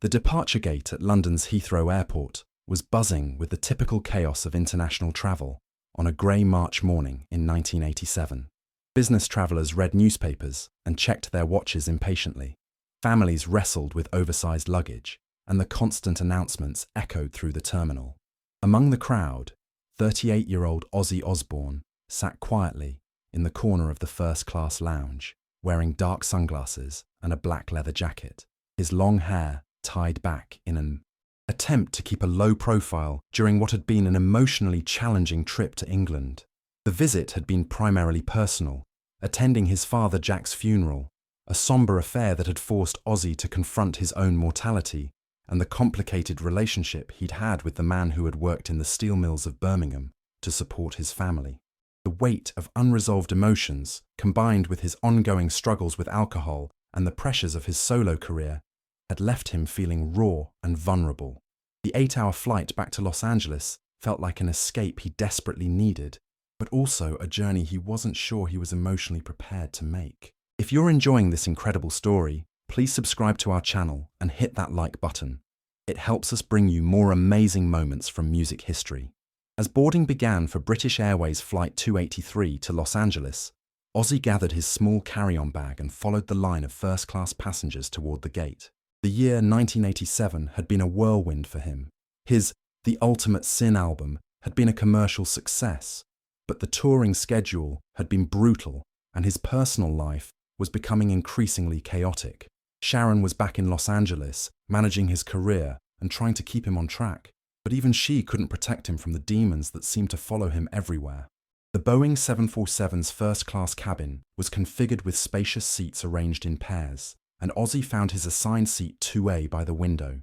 The departure gate at London's Heathrow Airport was buzzing with the typical chaos of international travel on a grey March morning in 1987. Business travellers read newspapers and checked their watches impatiently. Families wrestled with oversized luggage, and the constant announcements echoed through the terminal. Among the crowd, 38-year-old Ozzy Osbourne sat quietly in the corner of the first-class lounge, wearing dark sunglasses and a black leather jacket, his long hair tied back in an attempt to keep a low profile during what had been an emotionally challenging trip to England. The visit had been primarily personal, attending his father Jack's funeral, a sombre affair that had forced Ozzy to confront his own mortality and the complicated relationship he'd had with the man who had worked in the steel mills of Birmingham to support his family. The weight of unresolved emotions, combined with his ongoing struggles with alcohol and the pressures of his solo career, had left him feeling raw and vulnerable. The 8-hour flight back to Los Angeles felt like an escape he desperately needed, but also a journey he wasn't sure he was emotionally prepared to make. If you're enjoying this incredible story, please subscribe to our channel and hit that like button. It helps us bring you more amazing moments from music history. As boarding began for British Airways Flight 283 to Los Angeles, Ozzy gathered his small carry-on bag and followed the line of first-class passengers toward the gate. The year 1987 had been a whirlwind for him. His The Ultimate Sin album had been a commercial success, but the touring schedule had been brutal and his personal life was becoming increasingly chaotic. Sharon was back in Los Angeles, managing his career and trying to keep him on track, but even she couldn't protect him from the demons that seemed to follow him everywhere. The Boeing 747's first-class cabin was configured with spacious seats arranged in pairs, and Ozzy found his assigned seat 2A by the window.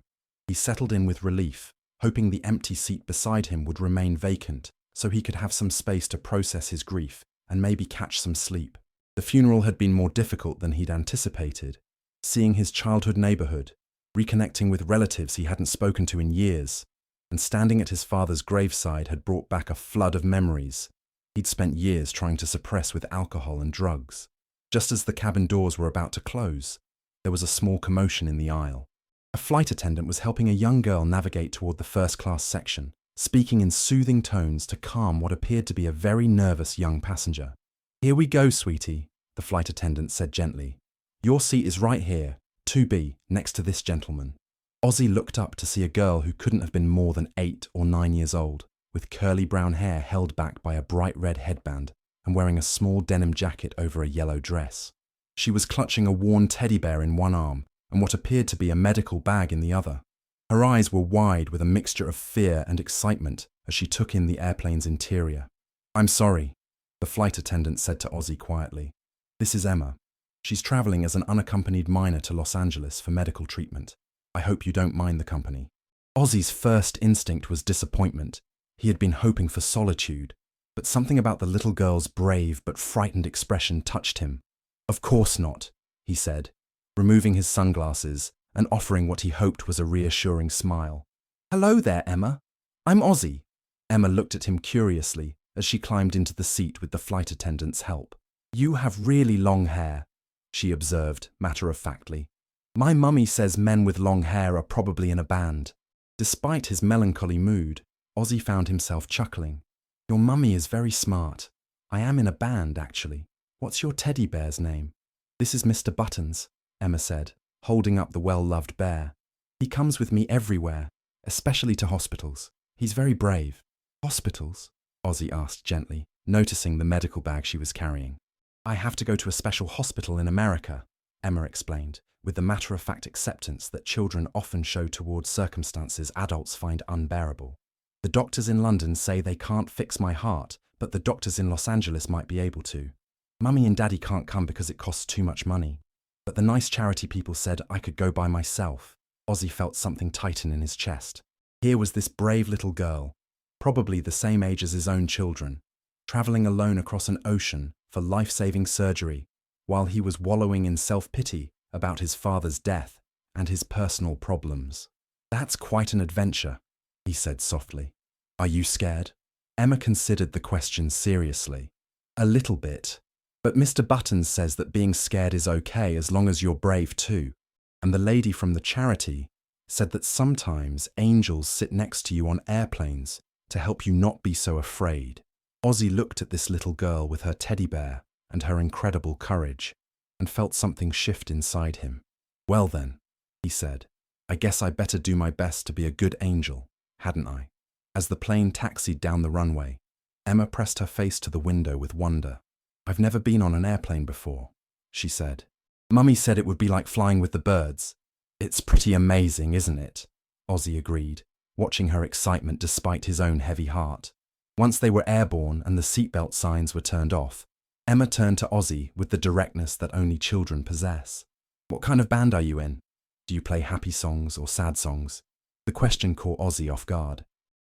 He settled in with relief, hoping the empty seat beside him would remain vacant so he could have some space to process his grief and maybe catch some sleep. The funeral had been more difficult than he'd anticipated. Seeing his childhood neighborhood, reconnecting with relatives he hadn't spoken to in years, and standing at his father's graveside had brought back a flood of memories he'd spent years trying to suppress with alcohol and drugs. Just as the cabin doors were about to close, there was a small commotion in the aisle. A flight attendant was helping a young girl navigate toward the first-class section, speaking in soothing tones to calm what appeared to be a very nervous young passenger. "Here we go, sweetie," the flight attendant said gently. "Your seat is right here, 2B, next to this gentleman." Ozzy looked up to see a girl who couldn't have been more than 8 or 9 years old, with curly brown hair held back by a bright red headband and wearing a small denim jacket over a yellow dress. She was clutching a worn teddy bear in one arm and what appeared to be a medical bag in the other. Her eyes were wide with a mixture of fear and excitement as she took in the airplane's interior. "I'm sorry," the flight attendant said to Ozzy quietly. "This is Emma. She's traveling as an unaccompanied minor to Los Angeles for medical treatment. I hope you don't mind the company." Ozzy's first instinct was disappointment. He had been hoping for solitude, but something about the little girl's brave but frightened expression touched him. "Of course not," he said, removing his sunglasses and offering what he hoped was a reassuring smile. "Hello there, Emma. I'm Ozzy." Emma looked at him curiously as she climbed into the seat with the flight attendant's help. "You have really long hair," she observed matter-of-factly. "My mummy says men with long hair are probably in a band." Despite his melancholy mood, Ozzy found himself chuckling. "Your mummy is very smart. I am in a band, actually. What's your teddy bear's name?" "This is Mr. Buttons," Emma said, holding up the well-loved bear. "He comes with me everywhere, especially to hospitals. He's very brave." "Hospitals?" Ozzy asked gently, noticing the medical bag she was carrying. "I have to go to a special hospital in America," Emma explained, with the matter-of-fact acceptance that children often show towards circumstances adults find unbearable. "The doctors in London say they can't fix my heart, but the doctors in Los Angeles might be able to. Mummy and Daddy can't come because it costs too much money. But the nice charity people said I could go by myself." Ozzy felt something tighten in his chest. Here was this brave little girl, probably the same age as his own children, traveling alone across an ocean for life-saving surgery, while he was wallowing in self-pity about his father's death and his personal problems. "That's quite an adventure," he said softly. "Are you scared?" Emma considered the question seriously. "A little bit. But Mr. Buttons says that being scared is okay as long as you're brave too. And the lady from the charity," said that sometimes angels sit next to you on airplanes to help you not be so afraid. Ozzy looked at this little girl with her teddy bear and her incredible courage and felt something shift inside him. "Well then," he said, "I guess I better do my best to be a good angel, hadn't I?" As the plane taxied down the runway, Emma pressed her face to the window with wonder. "I've never been on an airplane before," she said. "Mummy said it would be like flying with the birds." "It's pretty amazing, isn't it?" Ozzy agreed, watching her excitement despite his own heavy heart. Once they were airborne and the seatbelt signs were turned off, Emma turned to Ozzy with the directness that only children possess. "What kind of band are you in? Do you play happy songs or sad songs?" The question caught Ozzy off guard.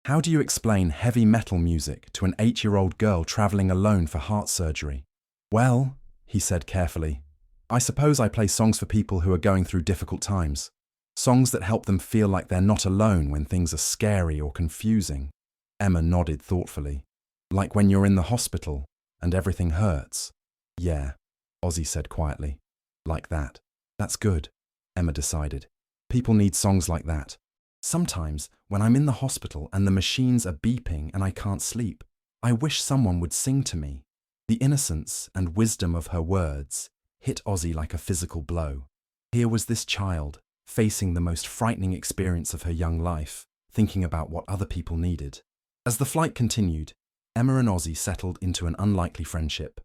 How do you explain heavy metal music to an 8-year-old girl travelling alone for heart surgery? "Well," he said carefully, "I suppose I play songs for people who are going through difficult times. Songs that help them feel like they're not alone when things are scary or confusing." Emma nodded thoughtfully. "Like when you're in the hospital and everything hurts?" "Yeah," Ozzy said quietly. "Like that." "That's good," Emma decided. "People need songs like that. Sometimes, when I'm in the hospital and the machines are beeping and I can't sleep, I wish someone would sing to me." The innocence and wisdom of her words hit Ozzy like a physical blow. Here was this child, facing the most frightening experience of her young life, thinking about what other people needed. As the flight continued, Emma and Ozzy settled into an unlikely friendship.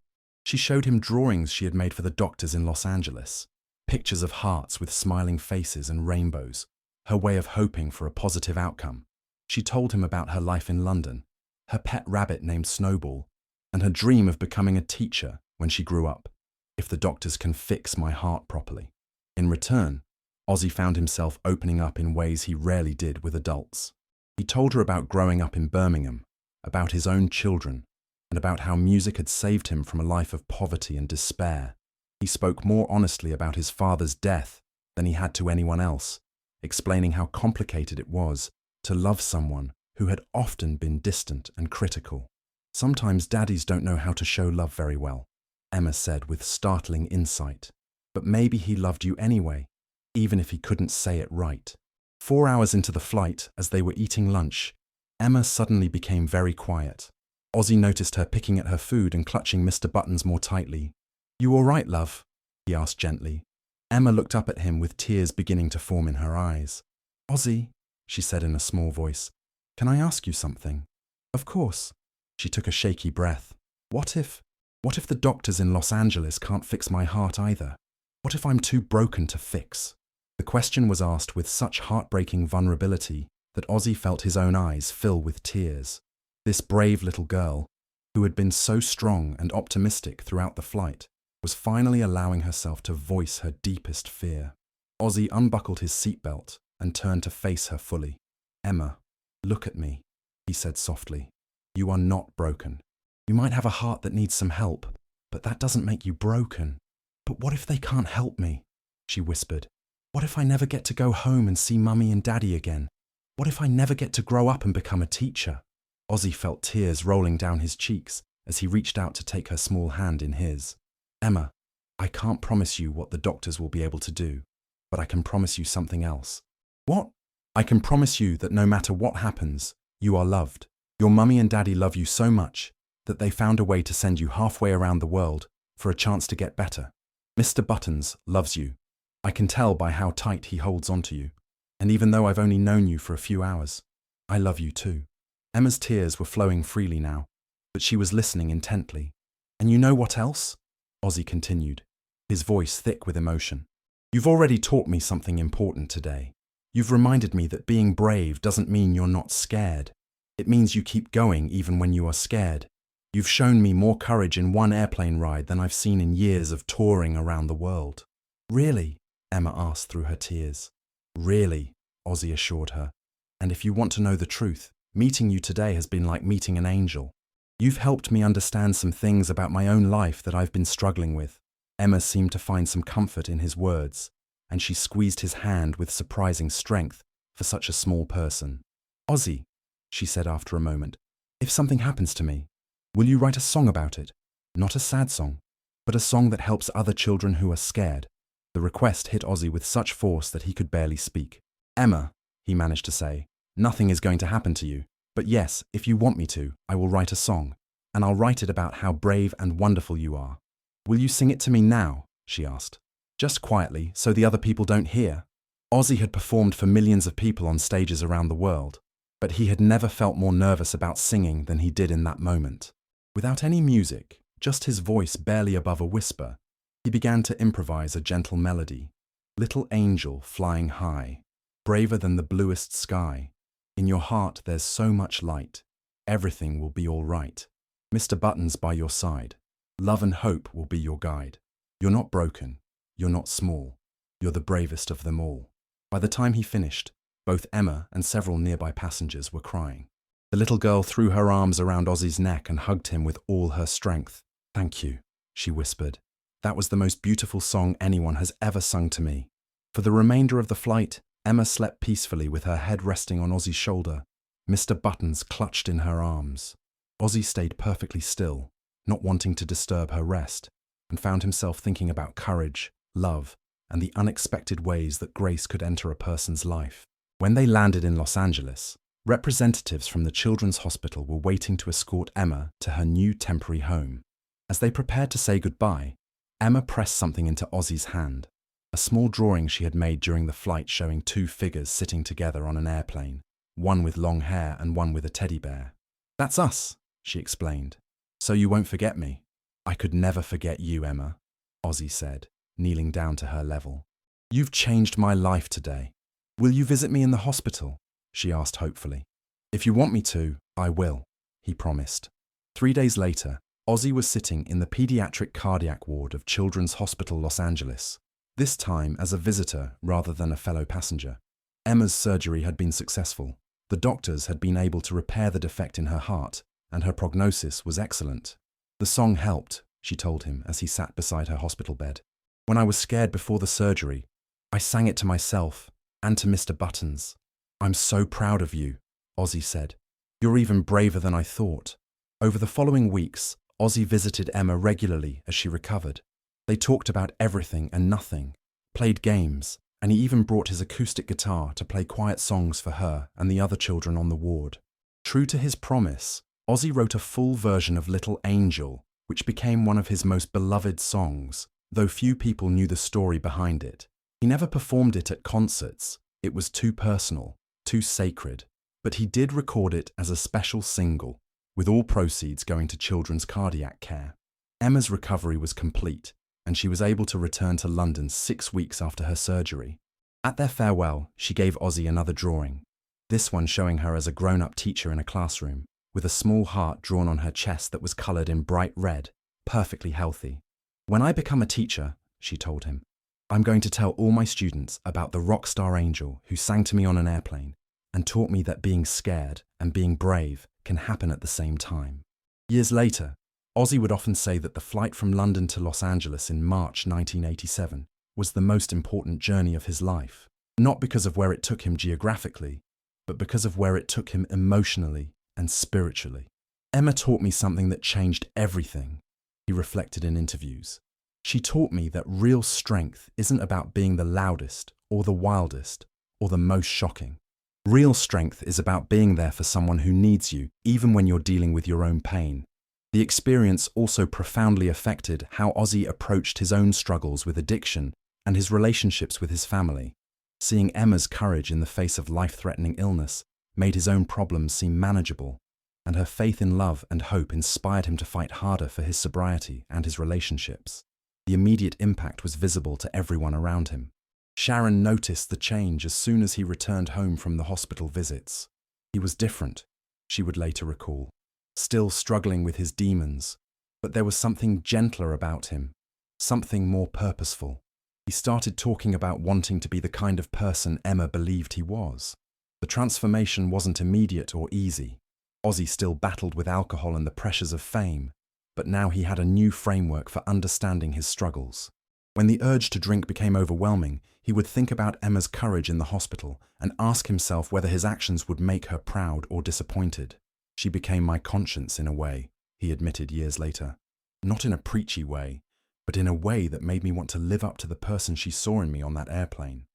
She showed him drawings she had made for the doctors in Los Angeles, pictures of hearts with smiling faces and rainbows, her way of hoping for a positive outcome. She told him about her life in London, her pet rabbit named Snowball, and her dream of becoming a teacher when she grew up. "If the doctors can fix my heart properly." In return, Ozzy found himself opening up in ways he rarely did with adults. He told her about growing up in Birmingham, about his own children, and about how music had saved him from a life of poverty and despair. He spoke more honestly about his father's death than he had to anyone else, explaining how complicated it was to love someone who had often been distant and critical. "Sometimes daddies don't know how to show love very well," Emma said with startling insight. "But maybe he loved you anyway, even if he couldn't say it right." 4 hours into the flight, as they were eating lunch, Emma suddenly became very quiet. Ozzy noticed her picking at her food and clutching Mr. Buttons more tightly. "You all right, love?" he asked gently. Emma looked up at him with tears beginning to form in her eyes. "Ozzy," she said in a small voice, "can I ask you something?" "Of course." She took a shaky breath. What if the doctors in Los Angeles can't fix my heart either? What if I'm too broken to fix?" The question was asked with such heartbreaking vulnerability that Ozzy felt his own eyes fill with tears. This brave little girl, who had been so strong and optimistic throughout the flight, was finally allowing herself to voice her deepest fear. Ozzy unbuckled his seatbelt and turned to face her fully. "Emma, look at me," he said softly. "You are not broken. You might have a heart that needs some help, but that doesn't make you broken." "But what if they can't help me?" she whispered. "What if I never get to go home and see Mummy and Daddy again? What if I never get to grow up and become a teacher?" Ozzy felt tears rolling down his cheeks as he reached out to take her small hand in his. "Emma, I can't promise you what the doctors will be able to do, but I can promise you something else." "What?" "I can promise you that no matter what happens, you are loved. Your Mummy and Daddy love you so much that they found a way to send you halfway around the world for a chance to get better. Mr. Buttons loves you. I can tell by how tight he holds onto you. And even though I've only known you for a few hours, I love you too." Emma's tears were flowing freely now, but she was listening intently. "And you know what else?" Ozzy continued, his voice thick with emotion. "You've already taught me something important today. You've reminded me that being brave doesn't mean you're not scared. It means you keep going even when you are scared. You've shown me more courage in one airplane ride than I've seen in years of touring around the world." "Really?" Emma asked through her tears. "Really," Ozzy assured her. "And if you want to know the truth, meeting you today has been like meeting an angel. You've helped me understand some things about my own life that I've been struggling with." Emma seemed to find some comfort in his words, and she squeezed his hand with surprising strength for such a small person. "Ozzy," she said after a moment, "if something happens to me, will you write a song about it? Not a sad song, but a song that helps other children who are scared." The request hit Ozzy with such force that he could barely speak. "Emma," he managed to say, "nothing is going to happen to you. But yes, if you want me to, I will write a song. And I'll write it about how brave and wonderful you are." "Will you sing it to me now?" she asked. "Just quietly, so the other people don't hear." Ozzy had performed for millions of people on stages around the world, but he had never felt more nervous about singing than he did in that moment. Without any music, just his voice barely above a whisper, he began to improvise a gentle melody. "Little angel flying high, braver than the bluest sky. In your heart there's so much light, everything will be all right. Mr. Button's by your side, love and hope will be your guide. You're not broken, you're not small, you're the bravest of them all." By the time he finished, both Emma and several nearby passengers were crying. The little girl threw her arms around Ozzy's neck and hugged him with all her strength. "Thank you," she whispered. "That was the most beautiful song anyone has ever sung to me." For the remainder of the flight, Emma slept peacefully with her head resting on Ozzy's shoulder, Mr. Buttons clutched in her arms. Ozzy stayed perfectly still, not wanting to disturb her rest, and found himself thinking about courage, love, and the unexpected ways that grace could enter a person's life. When they landed in Los Angeles, representatives from the Children's Hospital were waiting to escort Emma to her new temporary home. As they prepared to say goodbye, Emma pressed something into Ozzy's hand, a small drawing she had made during the flight showing two figures sitting together on an airplane, one with long hair and one with a teddy bear. "That's us," she explained. "So you won't forget me." "I could never forget you, Emma," Ozzy said, kneeling down to her level. "You've changed my life today. Will you visit me in the hospital?" she asked hopefully. "If you want me to, I will," he promised. 3 days later, Ozzy was sitting in the pediatric cardiac ward of Children's Hospital Los Angeles, this time as a visitor rather than a fellow passenger. Emma's surgery had been successful. The doctors had been able to repair the defect in her heart, and her prognosis was excellent. "The song helped," she told him as he sat beside her hospital bed. "When I was scared before the surgery, I sang it to myself and to Mr. Buttons." "I'm so proud of you," Ozzy said. "You're even braver than I thought." Over the following weeks, Ozzy visited Emma regularly as she recovered. They talked about everything and nothing, played games, and he even brought his acoustic guitar to play quiet songs for her and the other children on the ward. True to his promise, Ozzy wrote a full version of Little Angel, which became one of his most beloved songs, though few people knew the story behind it. He never performed it at concerts. It was too personal, too sacred, but he did record it as a special single, with all proceeds going to children's cardiac care. Emma's recovery was complete, and she was able to return to London 6 weeks after her surgery. At their farewell, she gave Ozzy another drawing, this one showing her as a grown-up teacher in a classroom, with a small heart drawn on her chest that was coloured in bright red, perfectly healthy. "When I become a teacher," she told him, "I'm going to tell all my students about the rock star angel who sang to me on an airplane and taught me that being scared and being brave can happen at the same time." Years later, Ozzy would often say that the flight from London to Los Angeles in March 1987 was the most important journey of his life, not because of where it took him geographically, but because of where it took him emotionally and spiritually. "Emma taught me something that changed everything," he reflected in interviews. "She taught me that real strength isn't about being the loudest or the wildest or the most shocking. Real strength is about being there for someone who needs you, even when you're dealing with your own pain." The experience also profoundly affected how Ozzy approached his own struggles with addiction and his relationships with his family. Seeing Emma's courage in the face of life-threatening illness made his own problems seem manageable, and her faith in love and hope inspired him to fight harder for his sobriety and his relationships. The immediate impact was visible to everyone around him. Sharon noticed the change as soon as he returned home from the hospital visits. He was different, she would later recall, still struggling with his demons, but there was something gentler about him, something more purposeful. He started talking about wanting to be the kind of person Emma believed he was. The transformation wasn't immediate or easy. Ozzy still battled with alcohol and the pressures of fame, but now he had a new framework for understanding his struggles. When the urge to drink became overwhelming, he would think about Emma's courage in the hospital and ask himself whether his actions would make her proud or disappointed. "She became my conscience in a way," he admitted years later. "Not in a preachy way, but in a way that made me want to live up to the person she saw in me on that airplane."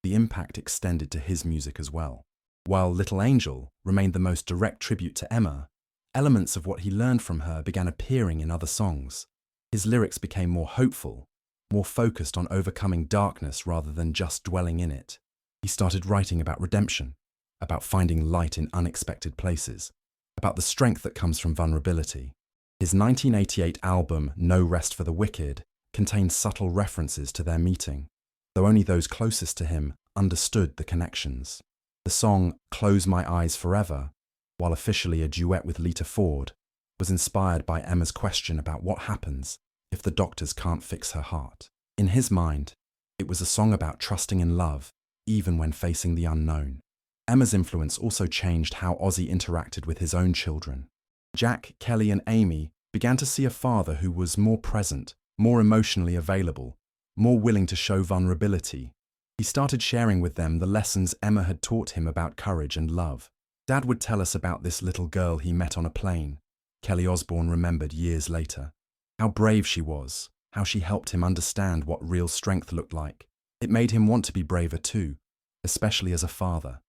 the impact extended to his music as well. While Little Angel remained the most direct tribute to Emma, elements of what he learned from her began appearing in other songs. His lyrics became more hopeful, more focused on overcoming darkness rather than just dwelling in it. He started writing about redemption, about finding light in unexpected places, about the strength that comes from vulnerability. His 1988 album, No Rest for the Wicked, contained subtle references to their meeting, though only those closest to him understood the connections. The song Close My Eyes Forever, while officially a duet with Lita Ford, was inspired by Emma's question about what happens if the doctors can't fix her heart. In his mind, it was a song about trusting in love, even when facing the unknown. Emma's influence also changed how Ozzy interacted with his own children. Jack, Kelly, and Amy began to see a father who was more present, more emotionally available, more willing to show vulnerability. He started sharing with them the lessons Emma had taught him about courage and love. "Dad would tell us about this little girl he met on a plane," Kelly Osbourne remembered years later. "How brave she was, how she helped him understand what real strength looked like. It made him want to be braver too, especially as a father."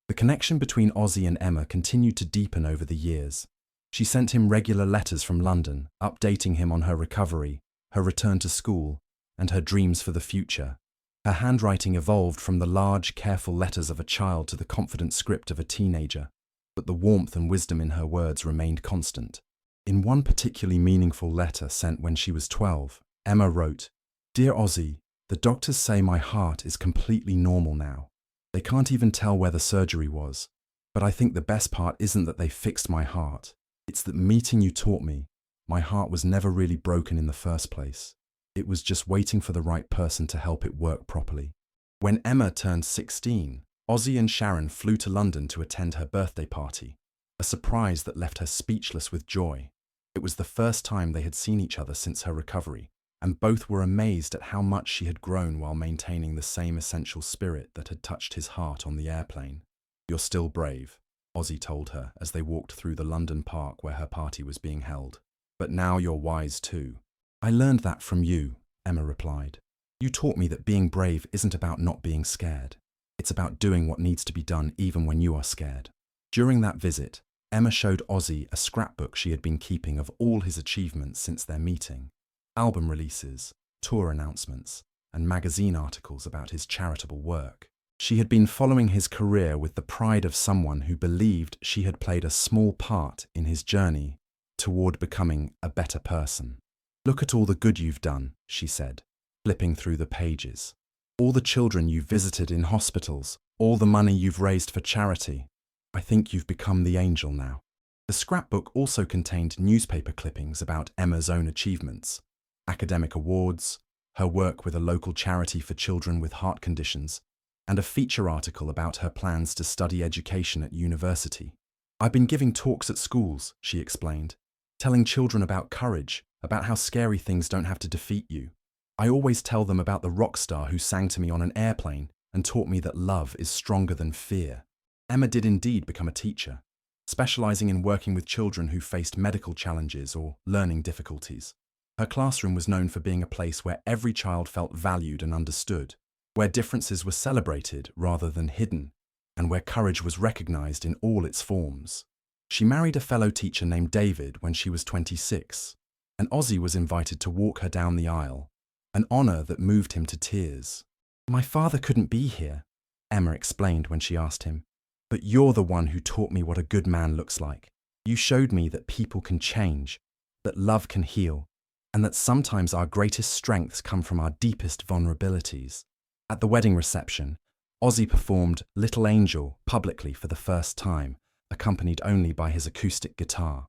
The connection between Ozzy and Emma continued to deepen over the years. She sent him regular letters from London, updating him on her recovery, her return to school, and her dreams for the future. Her handwriting evolved from the large, careful letters of a child to the confident script of a teenager, but the warmth and wisdom in her words remained constant. In one particularly meaningful letter sent when she was 12, Emma wrote, "Dear Ozzy, the doctors say my heart is completely normal now. They can't even tell where the surgery was, but I think the best part isn't that they fixed my heart. It's that meeting you taught me, my heart was never really broken in the first place. It was just waiting for the right person to help it work properly." When Emma turned 16, Ozzy and Sharon flew to London to attend her birthday party, a surprise that left her speechless with joy. It was the first time they had seen each other since her recovery, and both were amazed at how much she had grown while maintaining the same essential spirit that had touched his heart on the airplane. "You're still brave," Ozzy told her as they walked through the London park where her party was being held. "But now you're wise too." "I learned that from you," Emma replied. "You taught me that being brave isn't about not being scared. It's about doing what needs to be done even when you are scared." During that visit, Emma showed Ozzy a scrapbook she had been keeping of all his achievements since their meeting. Album releases, tour announcements, and magazine articles about his charitable work. She had been following his career with the pride of someone who believed she had played a small part in his journey toward becoming a better person. "Look at all the good you've done," she said, flipping through the pages. "All the children you've visited in hospitals, all the money you've raised for charity. I think you've become the angel now." The scrapbook also contained newspaper clippings about Emma's own achievements, academic awards, her work with a local charity for children with heart conditions, and a feature article about her plans to study education at university. "I've been giving talks at schools," she explained, "telling children about courage, about how scary things don't have to defeat you. I always tell them about the rock star who sang to me on an airplane and taught me that love is stronger than fear." Emma did indeed become a teacher, specializing in working with children who faced medical challenges or learning difficulties. Her classroom was known for being a place where every child felt valued and understood, where differences were celebrated rather than hidden, and where courage was recognized in all its forms. She married a fellow teacher named David when she was 26, and Ozzy was invited to walk her down the aisle, an honor that moved him to tears. "My father couldn't be here," Emma explained when she asked him, "but you're the one who taught me what a good man looks like. You showed me that people can change, that love can heal, and that sometimes our greatest strengths come from our deepest vulnerabilities." At the wedding reception, Ozzy performed Little Angel publicly for the first time, accompanied only by his acoustic guitar.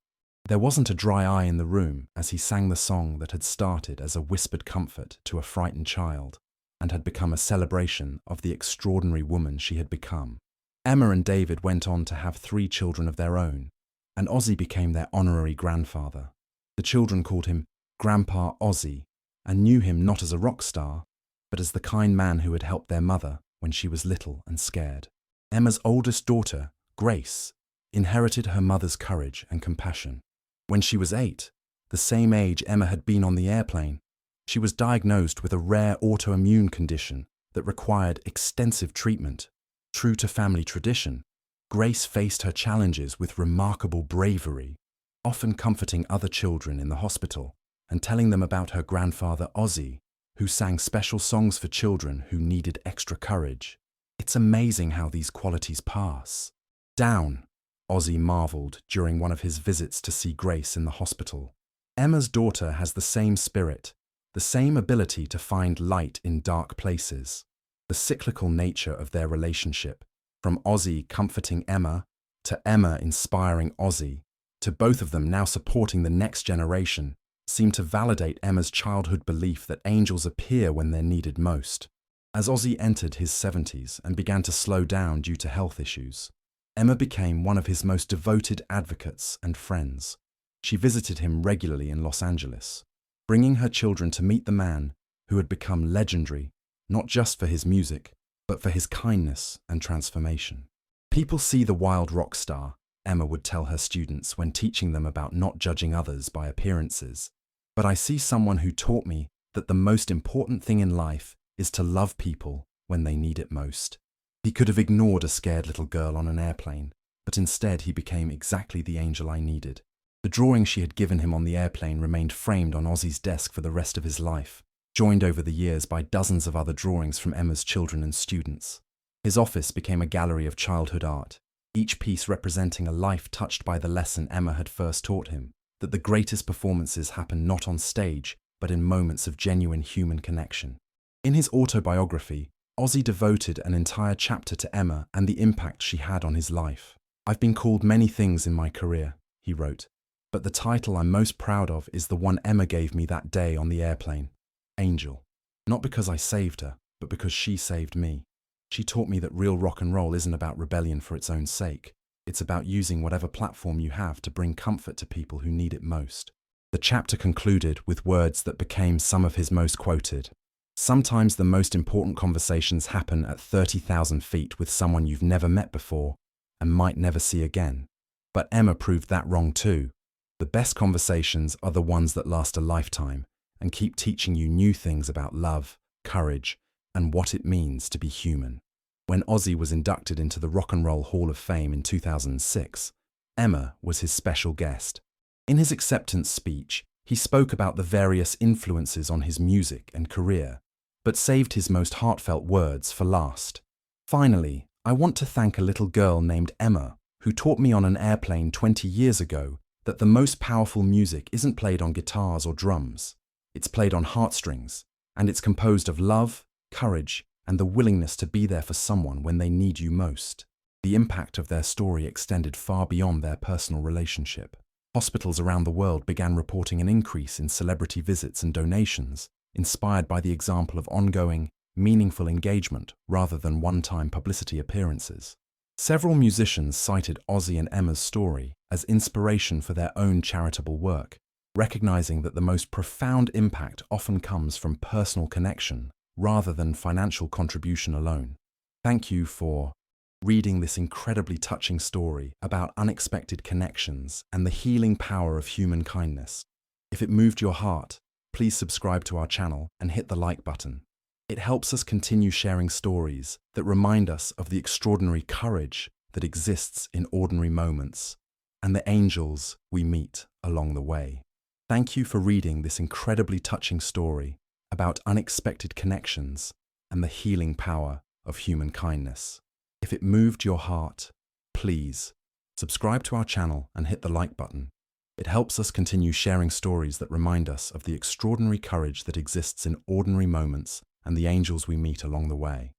There wasn't a dry eye in the room as he sang the song that had started as a whispered comfort to a frightened child and had become a celebration of the extraordinary woman she had become. Emma and David went on to have 3 children of their own, and Ozzy became their honorary grandfather. The children called him Grandpa Ozzy and knew him not as a rock star, but as the kind man who had helped their mother when she was little and scared. Emma's oldest daughter, Grace, inherited her mother's courage and compassion. When she was 8, the same age Emma had been on the airplane, she was diagnosed with a rare autoimmune condition that required extensive treatment. True to family tradition, Grace faced her challenges with remarkable bravery, often comforting other children in the hospital and telling them about her grandfather Ozzy, who sang special songs for children who needed extra courage. It's amazing how these qualities pass down, Ozzy marveled during one of his visits to see Grace in the hospital. Emma's daughter has the same spirit, the same ability to find light in dark places. The cyclical nature of their relationship, from Ozzy comforting Emma, to Emma inspiring Ozzy, to both of them now supporting the next generation, seem to validate Emma's childhood belief that angels appear when they're needed most. As Ozzy entered his 70s and began to slow down due to health issues, Emma became one of his most devoted advocates and friends. She visited him regularly in Los Angeles, bringing her children to meet the man who had become legendary, not just for his music, but for his kindness and transformation. People see the wild rock star, Emma would tell her students when teaching them about not judging others by appearances. But I see someone who taught me that the most important thing in life is to love people when they need it most. He could have ignored a scared little girl on an airplane, but instead he became exactly the angel I needed. The drawing she had given him on the airplane remained framed on Ozzy's desk for the rest of his life, joined over the years by dozens of other drawings from Emma's children and students. His office became a gallery of childhood art, each piece representing a life touched by the lesson Emma had first taught him, that the greatest performances happen not on stage, but in moments of genuine human connection. In his autobiography, Ozzy devoted an entire chapter to Emma and the impact she had on his life. "I've been called many things in my career," he wrote, "but the title I'm most proud of is the one Emma gave me that day on the airplane. Angel. Not because I saved her, but because she saved me. She taught me that real rock and roll isn't about rebellion for its own sake. It's about using whatever platform you have to bring comfort to people who need it most." The chapter concluded with words that became some of his most quoted. "Sometimes the most important conversations happen at 30,000 feet with someone you've never met before and might never see again." But Emma proved that wrong too. The best conversations are the ones that last a lifetime and keep teaching you new things about love, courage, and what it means to be human. When Ozzy was inducted into the Rock and Roll Hall of Fame in 2006, Emma was his special guest. In his acceptance speech, he spoke about the various influences on his music and career, but saved his most heartfelt words for last. "Finally, I want to thank a little girl named Emma, who taught me on an airplane 20 years ago that the most powerful music isn't played on guitars or drums. It's played on heartstrings, and it's composed of love, courage, and the willingness to be there for someone when they need you most." The impact of their story extended far beyond their personal relationship. Hospitals around the world began reporting an increase in celebrity visits and donations, inspired by the example of ongoing, meaningful engagement rather than one-time publicity appearances. Several musicians cited Ozzy and Emma's story as inspiration for their own charitable work, recognizing that the most profound impact often comes from personal connection rather than financial contribution alone. Thank you for reading this incredibly touching story about unexpected connections and the healing power of human kindness. If it moved your heart, please subscribe to our channel and hit the like button. It helps us continue sharing stories that remind us of the extraordinary courage that exists in ordinary moments and the angels we meet along the way. Thank you for reading this incredibly touching story about unexpected connections and the healing power of human kindness. If it moved your heart, please subscribe to our channel and hit the like button. It helps us continue sharing stories that remind us of the extraordinary courage that exists in ordinary moments and the angels we meet along the way.